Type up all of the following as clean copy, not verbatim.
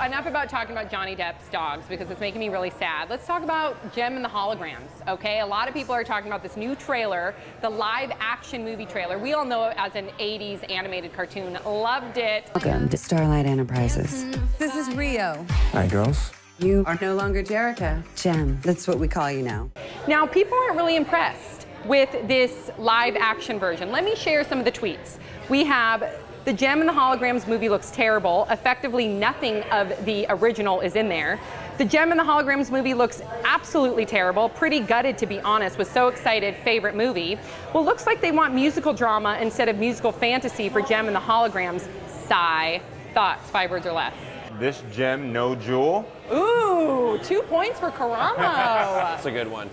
enough about talking about Johnny Depp's dogs because it's making me really sad. Let's talk about Jem and the Holograms, okay? A lot of people are talking about this new trailer, the live action movie trailer. We all know it as an 80s animated cartoon. Loved it. Welcome to Starlight Enterprises. This is Rio. Hi, girls. You are no longer Jerrica. Jem, that's what we call you now. Now, people aren't really impressed with this live action version. Let me share some of the tweets. We have the Jem and the Holograms movie looks terrible. Effectively nothing of the original is in there. The Jem and the Holograms movie looks absolutely terrible. Pretty gutted, to be honest. Was so excited, favorite movie. Well, looks like they want musical drama instead of musical fantasy for Jem and the Holograms. Sigh. Thoughts, 5 words or less. This Jem, no Jewel. Ooh, 2 points for Karamo. That's a good one.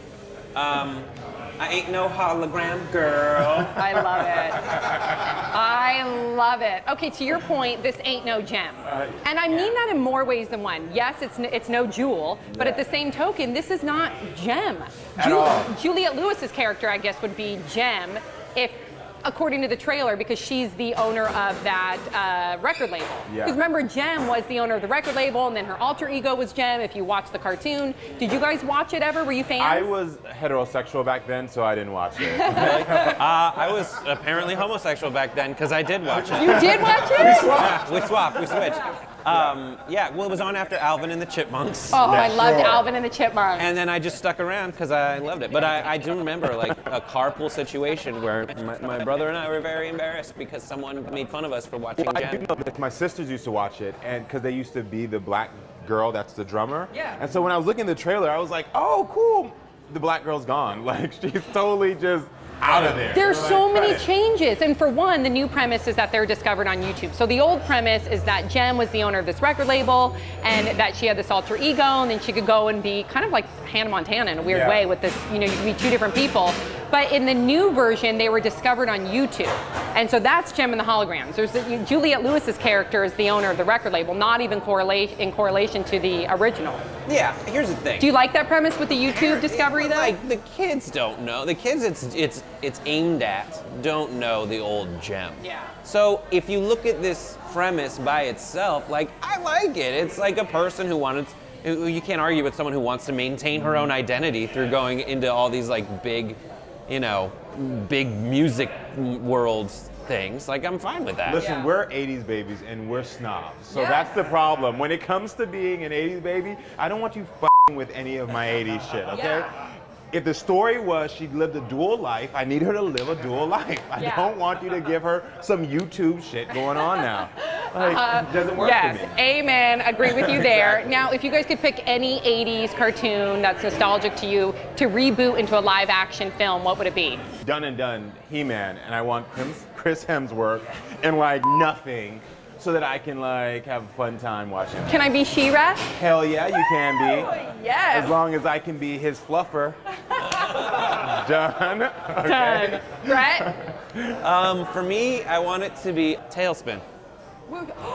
I ain't no hologram girl. I love it. I love it. Okay, to your point, this ain't no Jem. And I mean that in more ways than one. Yes, it's no Jewel, but at the same token, this is not Jem. At all. Juliette Lewis's character, I guess, would be Jem if, according to the trailer, because she's the owner of that record label. Because remember, Jem was the owner of the record label, and then her alter ego was Jem, if you watch the cartoon. Did you guys watch it ever? Were you fans? I was heterosexual back then, so I didn't watch it. Really? I was apparently homosexual back then because I did watch it. You did watch it? We swapped, we switched. Yeah, well, it was on after Alvin and the Chipmunks. Oh, I loved Alvin and the Chipmunks. And then I just stuck around because I loved it. But I do remember like a carpool situation where my brother and I were very embarrassed because someone made fun of us for watching I Jem. do know that my sisters used to watch it, and because they used to be the black girl that's the drummer. Yeah. And so when I was looking at the trailer, I was like, oh, cool. The black girl's gone. Like, she's totally just out of there. There's so many changes, and for one, the new premise is that they're discovered on YouTube. So the old premise is that Jem was the owner of this record label, and that she had this alter ego, and then she could go and be kind of like Hannah Montana in a weird way with this, you know, you could be 2 different people. But in the new version, they were discovered on YouTube. And so that's Jem and the Holograms. There's Juliette Lewis's character is the owner of the record label, not even in correlation to the original. Yeah, here's the thing. Do you like that premise with the YouTube discovery, though? Like, the kids don't know. The kids it's aimed at don't know the old Jem. Yeah. So if you look at this premise by itself, like, I like it. It's like a person you can't argue with someone who wants to maintain her own identity through going into all these like big, you know, big music worlds things. Like, I'm fine with that. Listen, we're 80s babies and we're snobs. So that's the problem. When it comes to being an 80s baby, I don't want you f***ing with any of my 80s shit, okay? If the story was she lived a dual life, I need her to live a dual life. I don't want you to give her some YouTube shit going on now. Like, it doesn't work for me. Yes, amen. Agree with you there. Now, if you guys could pick any 80s cartoon that's nostalgic to you to reboot into a live action film, what would it be? Done and done, He-Man, and I want Chris Hemsworth and like nothing so that I can like have a fun time watching it. Can I be She-Ra? Hell yeah, you can be. Yes. As long as I can be his fluffer. Done. Okay. Done. Brett? For me, I want it to be Tailspin.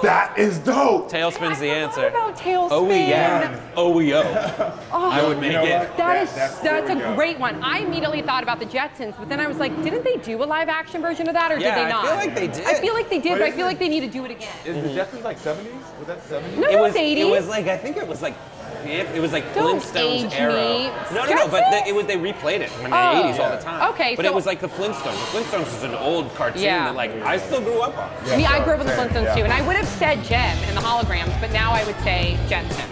That is dope. Tailspin's the answer. What about Tailspin? Oh yeah. Oh yo. I would make it. That's a great one. I immediately thought about the Jetsons, but then I was like, didn't they do a live action version of that, or did they not? I feel like they did. I feel like they did, but I feel like they need to do it again. Is the Jetsons like 70s? Was that 70s? No, it was 80s. It was like, I think it was like Don't Flintstones age era. me. No, but they replayed it in the 80s all the time. Okay, but it was like the Flintstones. The Flintstones was an old cartoon that like I still grew up on. I grew up with the Flintstones too, and I would have said Jem and the Holograms, but now I would say Jetson.